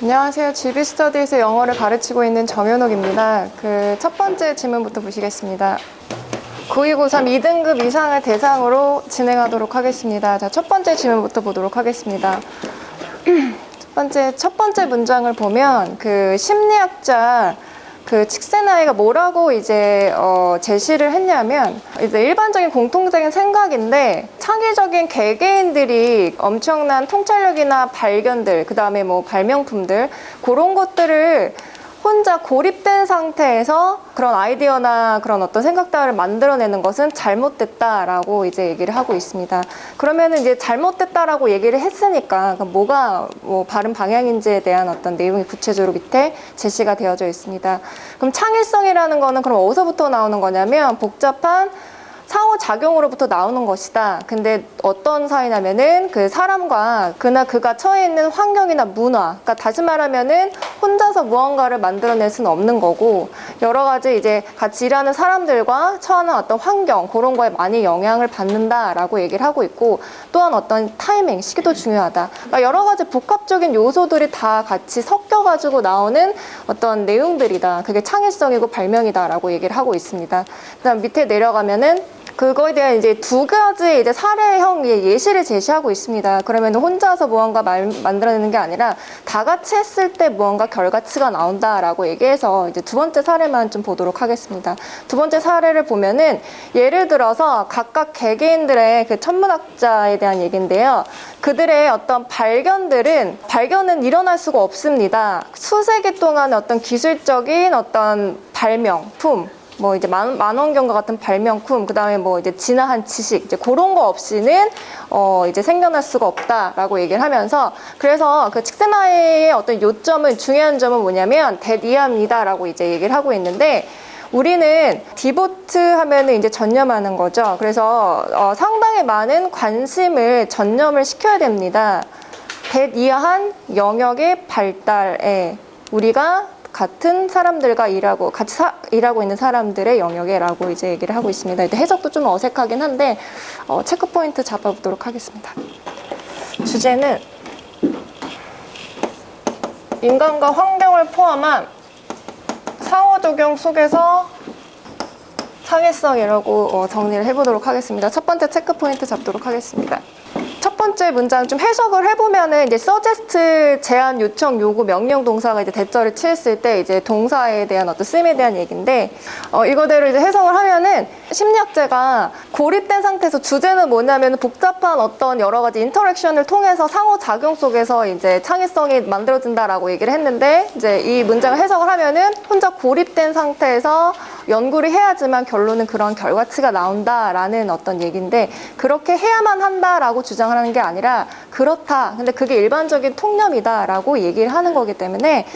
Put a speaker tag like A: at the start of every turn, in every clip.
A: 안녕하세요. GB스터디에서 영어를 가르치고 있는 정현옥입니다. 첫 번째 질문부터 보시겠습니다. 9293 2등급 이상을 대상으로 진행하도록 하겠습니다. 자, 첫 번째 질문부터 보도록 하겠습니다. 첫 번째 문장을 보면 심리학자 칙세나이가 뭐라고 제시를 했냐면, 일반적인 공통적인 생각인데, 창의적인 개개인들이 엄청난 통찰력이나 발견들, 그 다음에 발명품들, 그런 것들을 혼자 고립된 상태에서 그런 아이디어나 그런 어떤 생각들을 만들어내는 것은 잘못됐다라고 얘기를 하고 있습니다. 그러면은 잘못됐다라고 얘기를 했으니까 뭐가 바른 방향인지에 대한 어떤 내용이 구체적으로 밑에 제시가 되어져 있습니다. 그럼 창의성이라는 거는 그럼 어디서부터 나오는 거냐면 복잡한 상호작용으로부터 나오는 것이다. 근데 어떤 사이냐면은 사람과 그가 처해 있는 환경이나 문화, 그러니까 다시 말하면은 혼자서 무언가를 만들어낼 수는 없는 거고, 여러 가지 같이 일하는 사람들과 처하는 어떤 환경, 그런 거에 많이 영향을 받는다라고 얘기를 하고 있고, 또한 어떤 타이밍, 시기도 중요하다. 그러니까 여러 가지 복합적인 요소들이 다 같이 섞여가지고 나오는 어떤 내용들이다. 그게 창의성이고 발명이다라고 얘기를 하고 있습니다. 그다음 밑에 내려가면은 그거에 대한 두 가지 사례형 예시를 제시하고 있습니다. 그러면 혼자서 무언가 만들어내는 게 아니라 다 같이 했을 때 무언가 결과치가 나온다라고 얘기해서 두 번째 사례만 좀 보도록 하겠습니다. 두 번째 사례를 보면은 예를 들어서 각각 개개인들의 천문학자에 대한 얘기인데요. 그들의 어떤 발견은 일어날 수가 없습니다. 수세기 동안의 어떤 기술적인 어떤 발명품, 만원경과 같은 발명품, 그 다음에 진화한 지식, 그런 거 없이는 생겨날 수가 없다라고 얘기를 하면서, 그래서 칙세나이의 어떤 요점은, 중요한 점은 뭐냐면 대이하입니다라고 얘기를 하고 있는데, 우리는 디보트 하면은 전념하는 거죠. 그래서 상당히 많은 관심을 전념을 시켜야 됩니다. 대이하한 영역의 발달에 우리가 같은 사람들과 같이 일하고 있는 사람들의 영역에라고 얘기를 하고 있습니다. 해석도 좀 어색하긴 한데 체크 포인트 잡아보도록 하겠습니다. 주제는 인간과 환경을 포함한 상호작용 속에서 창의성이라고 정리를 해보도록 하겠습니다. 첫 번째 체크 포인트 잡도록 하겠습니다. 첫 번째 문장 좀 해석을 해보면은 suggest, 제안, 요청, 요구, 명령 동사가 대절을 취했을 때 동사에 대한 어떤 쓰임에 대한 얘기인데, 이거대로 해석을 하면은 심리학자가 고립된 상태에서, 주제는 뭐냐면 복잡한 어떤 여러 가지 인터랙션을 통해서 상호작용 속에서 창의성이 만들어진다라고 얘기를 했는데, 이 문장을 해석을 하면은 혼자 고립된 상태에서 연구를 해야지만 결론은 그런 결과치가 나온다라는 어떤 얘기인데, 그렇게 해야만 한다라고 주장을 하는 게 아니라 그렇다, 근데 그게 일반적인 통념이다라고 얘기를 하는 거기 때문에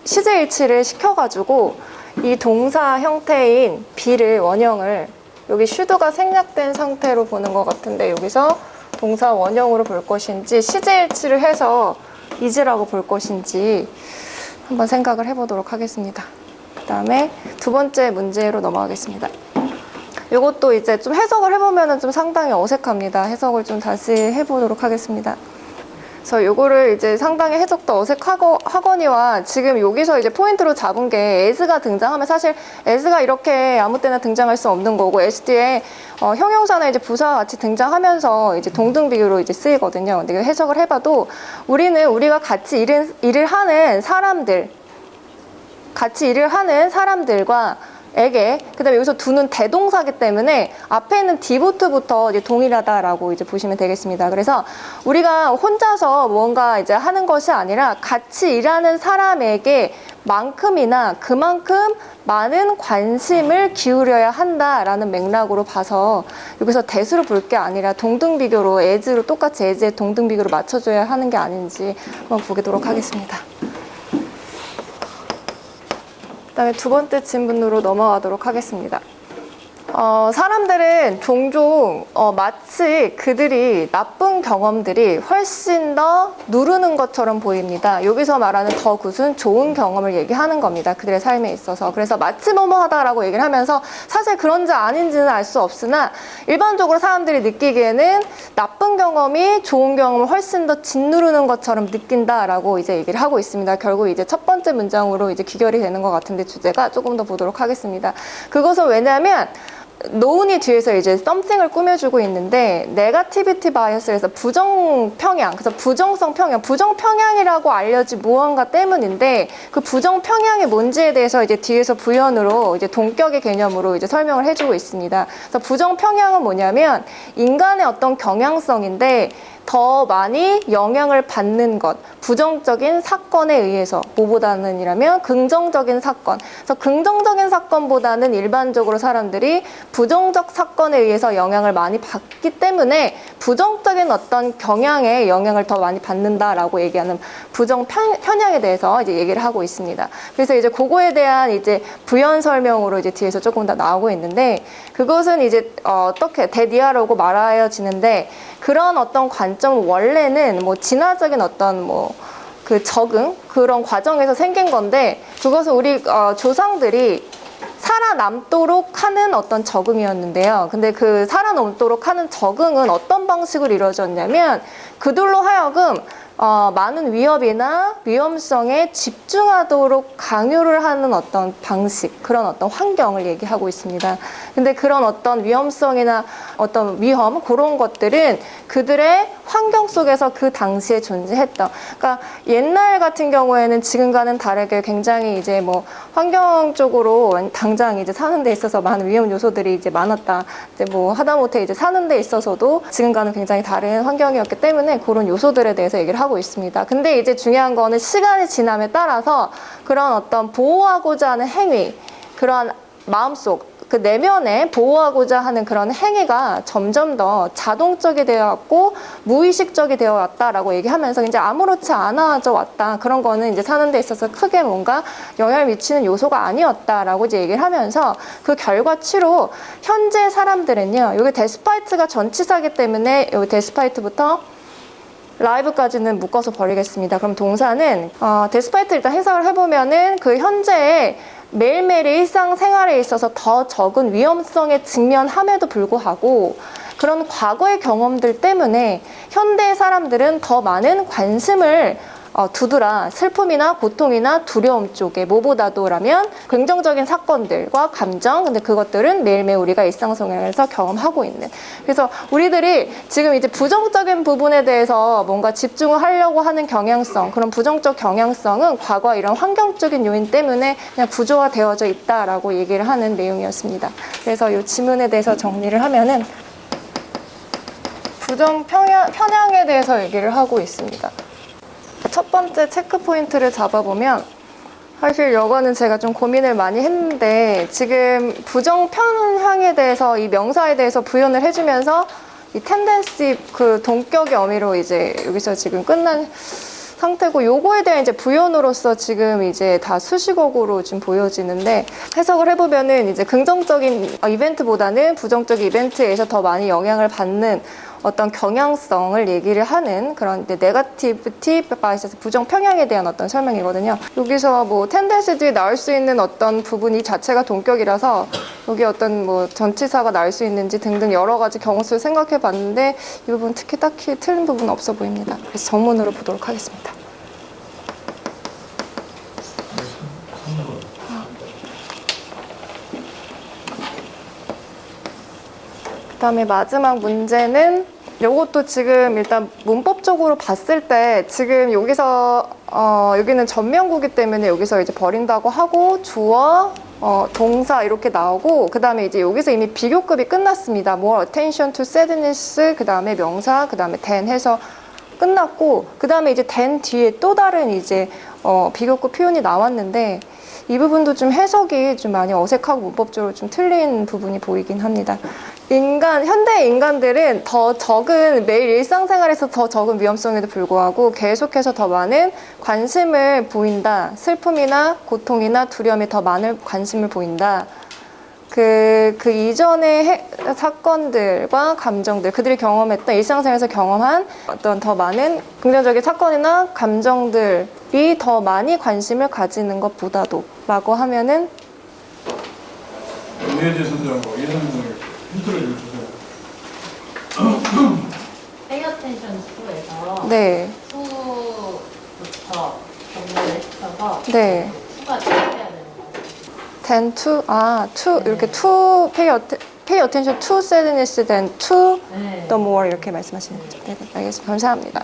A: 시제일치를 시켜가지고 이 동사 형태인 be를, 원형을 여기 should가 생략된 상태로 보는 것 같은데, 여기서 동사 원형으로 볼 것인지 시제일치를 해서 is라고 볼 것인지 한번 생각을 해보도록 하겠습니다. 그 다음에 두 번째 문제로 넘어가겠습니다. 이것도 좀 해석을 해보면 좀 상당히 어색합니다. 해석을 좀 다시 해보도록 하겠습니다. 그래서 요거를 상당히 해석도 어색하거니와, 지금 여기서 포인트로 잡은 게 as가 등장하면, 사실 as가 이렇게 아무 때나 등장할 수 없는 거고, s 뒤에 형용사나 부사와 같이 등장하면서 동등비교로 쓰이거든요. 근데 해석을 해봐도 우리가 같이 일을 하는 사람들, 같이 일을 하는 사람들과 에게, 그 다음에 여기서 두는 대동사기 때문에 앞에 있는 디보트부터 동일하다라고 보시면 되겠습니다. 그래서 우리가 혼자서 뭔가 하는 것이 아니라 같이 일하는 사람에게 만큼이나 그만큼 많은 관심을 기울여야 한다라는 맥락으로 봐서, 여기서 대수로 볼 게 아니라 동등비교로, as로 똑같이 as의 동등비교로 맞춰줘야 하는 게 아닌지 한번 보도록 하겠습니다. 그다음에 두 번째 질문으로 넘어가도록 하겠습니다. 사람들은 종종 마치 그들이 나쁜 경험들이 훨씬 더 누르는 것처럼 보입니다. 여기서 말하는 더 굿은 좋은 경험을 얘기하는 겁니다. 그들의 삶에 있어서. 그래서 마치 뭐뭐 하다라고 얘기를 하면서 사실 그런지 아닌지는 알 수 없으나 일반적으로 사람들이 느끼기에는 나쁜 경험이 좋은 경험을 훨씬 더 짓누르는 것처럼 느낀다라고 이제 얘기를 하고 있습니다. 결국 이제 첫 번째 문장으로 이제 귀결이 되는 것 같은데 주제가 조금 더 보도록 하겠습니다. 그것은 왜냐하면 노은이 뒤에서 이제 something을 꾸며주고 있는데 네거티비티 바이어스에서 부정평양, 그래서 부정성 평양, 부정평양이라고 알려진 무언가 때문인데 그 부정평양이 뭔지에 대해서 이제 뒤에서 부연으로 이제 동격의 개념으로 이제 설명을 해주고 있습니다. 그래서 부정평양은 뭐냐면 인간의 어떤 경향성인데 더 많이 영향을 받는 것, 부정적인 사건에 의해서, 뭐보다는이라면 긍정적인 사건. 그래서 긍정적인 사건보다는 일반적으로 사람들이 부정적 사건에 의해서 영향을 많이 받기 때문에 부정적인 어떤 경향에 영향을 더 많이 받는다라고 얘기하는 부정 편향에 대해서 이제 얘기를 하고 있습니다. 그래서 이제 그거에 대한 이제 부연 설명으로 이제 뒤에서 조금 더 나오고 있는데 그것은 이제 어떻게 대디아라고 말하여지는데 그런 어떤 관점은 원래는 뭐 진화적인 어떤 뭐 그 적응 그런 과정에서 생긴 건데 그것은 우리 조상들이 살아남도록 하는 어떤 적응이었는데요. 근데 그 살아남도록 하는 적응은 어떤 방식으로 이루어졌냐면 그들로 하여금 많은 위협이나 위험성에 집중하도록 강요를 하는 어떤 방식, 그런 어떤 환경을 얘기하고 있습니다. 근데 그런 어떤 위험성이나 어떤 위험, 그런 것들은 그들의 환경 속에서 그 당시에 존재했던. 그러니까 옛날 같은 경우에는 지금과는 다르게 굉장히 이제 뭐 환경적으로 당장 이제 사는 데 있어서 많은 위험 요소들이 이제 많았다. 이제 뭐 하다못해 이제 사는 데 있어서도 지금과는 굉장히 다른 환경이었기 때문에 그런 요소들에 대해서 얘기를 하고 있습니다. 근데 이제 중요한 거는 시간이 지남에 따라서 그런 어떤 보호하고자 하는 행위, 그런 마음속, 그 내면에 보호하고자 하는 그런 행위가 점점 더 자동적이 되어 왔고 무의식적이 되어 왔다라고 얘기하면서 이제 아무렇지 않아져 왔다. 그런 거는 이제 사는 데 있어서 크게 뭔가 영향을 미치는 요소가 아니었다라고 이제 얘기를 하면서 그 결과치로 현재 사람들은요. 여기 데스파이트가 전치사기 때문에 여기 데스파이트부터 라이브까지는 묶어서 버리겠습니다. 그럼 동사는 데스파이트 일단 해석을 해보면은 그 현재의 매일매일의 일상생활에 있어서 더 적은 위험성에 직면함에도 불구하고 그런 과거의 경험들 때문에 현대의 사람들은 더 많은 관심을 두드라 슬픔이나 고통이나 두려움 쪽에 뭐보다도라면 긍정적인 사건들과 감정 근데 그것들은 매일매일 우리가 일상생활에서 경험하고 있는 그래서 우리들이 지금 이제 부정적인 부분에 대해서 뭔가 집중을 하려고 하는 경향성 그런 부정적 경향성은 과거 이런 환경적인 요인 때문에 그냥 구조화되어져 있다라고 얘기를 하는 내용이었습니다. 그래서 이 지문에 대해서 정리를 하면은 부정 편향에 대해서 얘기를 하고 있습니다. 첫 번째 체크 포인트를 잡아보면 사실 이거는 제가 좀 고민을 많이 했는데 지금 부정 편향에 대해서 이 명사에 대해서 부연을 해주면서 이 텐덴시 그 동격의 어미로 이제 여기서 지금 끝난 상태고 요거에 대한 이제 부연으로서 지금 이제 다 수식어구로 지금 보여지는데 해석을 해보면은 이제 긍정적인 이벤트보다는 부정적인 이벤트에 의해서 더 많이 영향을 받는 어떤 경향성을 얘기를 하는 그런 네거티비티 바이어스 부정 평양에 대한 어떤 설명이거든요. 여기서 뭐 텐덴시들이 나올 수 있는 어떤 부분이 자체가 동격이라서 여기 어떤 뭐 전치사가 나올 수 있는지 등등 여러 가지 경우수를 생각해 봤는데 이 부분 특히 딱히 틀린 부분은 없어 보입니다. 그래서 정문으로 보도록 하겠습니다. 그 다음에 마지막 문제는 이것도 지금 일단 문법적으로 봤을 때 지금 여기서 여기는 전면구기 때문에 여기서 이제 버린다고 하고 주어 동사 이렇게 나오고 그 다음에 이제 여기서 이미 비교급이 끝났습니다. more attention to sadness 그 다음에 명사 그 다음에 than 해서 끝났고 그 다음에 이제 than 뒤에 또 다른 이제 비교급 표현이 나왔는데 이 부분도 좀 해석이 좀 많이 어색하고 문법적으로 좀 틀린 부분이 보이긴 합니다. 현대 인간들은 더 적은 매일 일상생활에서 더 적은 위험성에도 불구하고 계속해서 더 많은 관심을 보인다. 슬픔이나 고통이나 두려움에 더 많은 관심을 보인다. 그 이전의 사건들과 감정들, 그들이 경험했던 일상생활에서 경험한 어떤 더 많은 긍정적인 사건이나 감정들이 더 많이 관심을 가지는 것보다도 라고 하면은
B: 이해재 선생님과 이해선 선생님 힌트를 좀 주세요. 페이어텐션 2에서
A: 네.
B: 2부터 정리를 시켜서
A: 네.
B: 2가 돼야 되는 거예요.
A: 10 to, 2,
B: 네.
A: 이렇게 pay attention to sadness, then to
B: 네.
A: the more 이렇게 말씀하시는 거죠. 네, 네, 알겠습니다. 감사합니다.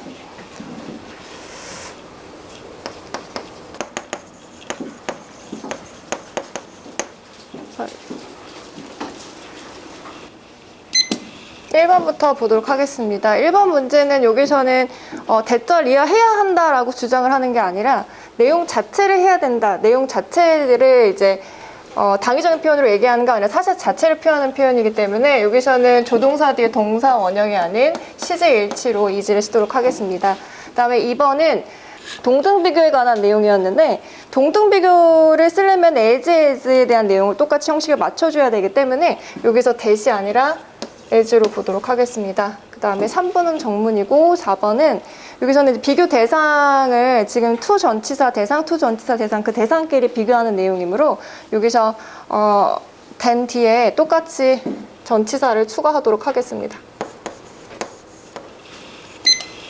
A: 일 1번부터 보도록 하겠습니다. 1번 문제는 여기서는 대절 이하해야 한다라고 주장을 하는 게 아니라 내용 자체를 해야 된다. 내용 자체를 이제 당위적인 표현으로 얘기하는 게 아니라 사실 자체를 표현하는 표현이기 때문에 여기서는 조동사 뒤에 동사 원형이 아닌 시제일치로 이지를 쓰도록 하겠습니다. 그 다음에 2번은 동등비교에 관한 내용이었는데 동등비교를 쓰려면 as에 대한 내용을 똑같이 형식을 맞춰줘야 되기 때문에 여기서 that이 아니라 as로 보도록 하겠습니다. 그 다음에 3번은 정문이고 4번은 여기서는 비교 대상을 지금 to 전치사 대상, to 전치사 대상 그 대상끼리 비교하는 내용이므로 여기서 then 뒤에 똑같이 전치사를 추가하도록 하겠습니다.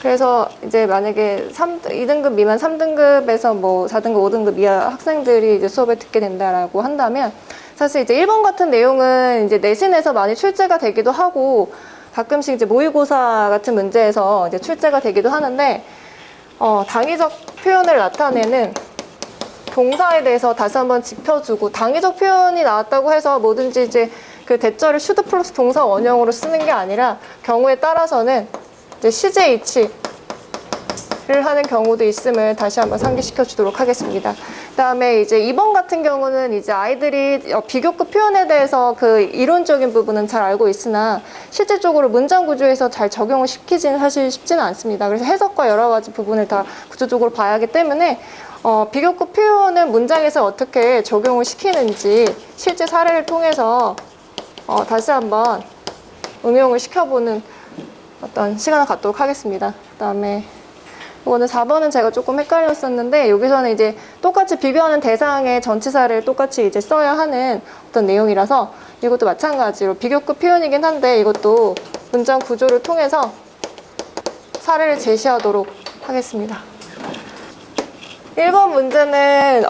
A: 그래서 이제 만약에 2등급 미만 3등급에서 뭐 4등급, 5등급 이하 학생들이 이제 수업을 듣게 된다라고 한다면 사실 이제 1번 같은 내용은 이제 내신에서 많이 출제가 되기도 하고 가끔씩 이제 모의고사 같은 문제에서 이제 출제가 되기도 하는데 당위적 표현을 나타내는 동사에 대해서 다시 한번 짚어주고 당위적 표현이 나왔다고 해서 뭐든지 이제 그 대절을 should 플러스 동사 원형으로 쓰는 게 아니라 경우에 따라서는 이제 시제이치를 하는 경우도 있음을 다시 한번 상기시켜 주도록 하겠습니다. 그다음에 이제 2번 같은 경우는 이제 아이들이 비교급 표현에 대해서 그 이론적인 부분은 잘 알고 있으나 실제적으로 문장 구조에서 잘 적용을 시키지는 사실 쉽지는 않습니다. 그래서 해석과 여러 가지 부분을 다 구조적으로 봐야 하기 때문에 비교급 표현은 문장에서 어떻게 적용을 시키는지 실제 사례를 통해서 다시 한번 응용을 시켜보는 어떤 시간을 갖도록 하겠습니다. 그다음에 이거는 4번은 제가 조금 헷갈렸었는데 여기서는 이제 똑같이 비교하는 대상의 전치사를 똑같이 이제 써야 하는 어떤 내용이라서 이것도 마찬가지로 비교급 표현이긴 한데 이것도 문장 구조를 통해서 사례를 제시하도록 하겠습니다. 1번 문제는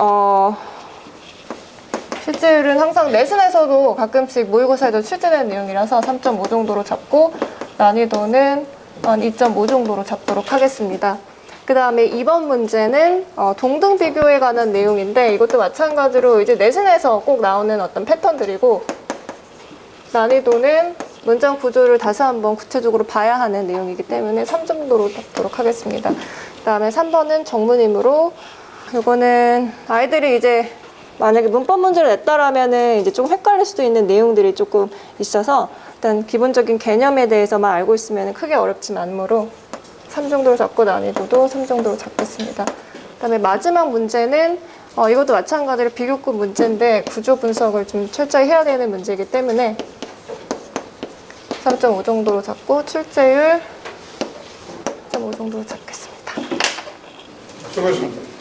A: 실제로는 항상 내신에서도 가끔씩 모의고사에도 출제되는 내용이라서 3.5 정도로 잡고 난이도는 한 2.5 정도로 잡도록 하겠습니다. 그 다음에 2번 문제는 동등 비교에 관한 내용인데 이것도 마찬가지로 이제 내신에서 꼭 나오는 어떤 패턴들이고 난이도는 문장 구조를 다시 한번 구체적으로 봐야 하는 내용이기 때문에 3 정도로 잡도록 하겠습니다. 그 다음에 3번은 정문이므로 이거는 아이들이 이제 만약에 문법 문제를 냈다라면은 이제 조금 헷갈릴 수도 있는 내용들이 조금 있어서 일단 기본적인 개념에 대해서만 알고 있으면 크게 어렵진 않으므로 3 정도로 잡고 난이도도 3 정도로 잡겠습니다. 그다음에 마지막 문제는 이것도 마찬가지로 비교급 문제인데 구조 분석을 좀 철저히 해야 되는 문제이기 때문에 3.5 정도로 잡고 출제율 3.5 정도로 잡겠습니다.
C: 수고하셨습니다.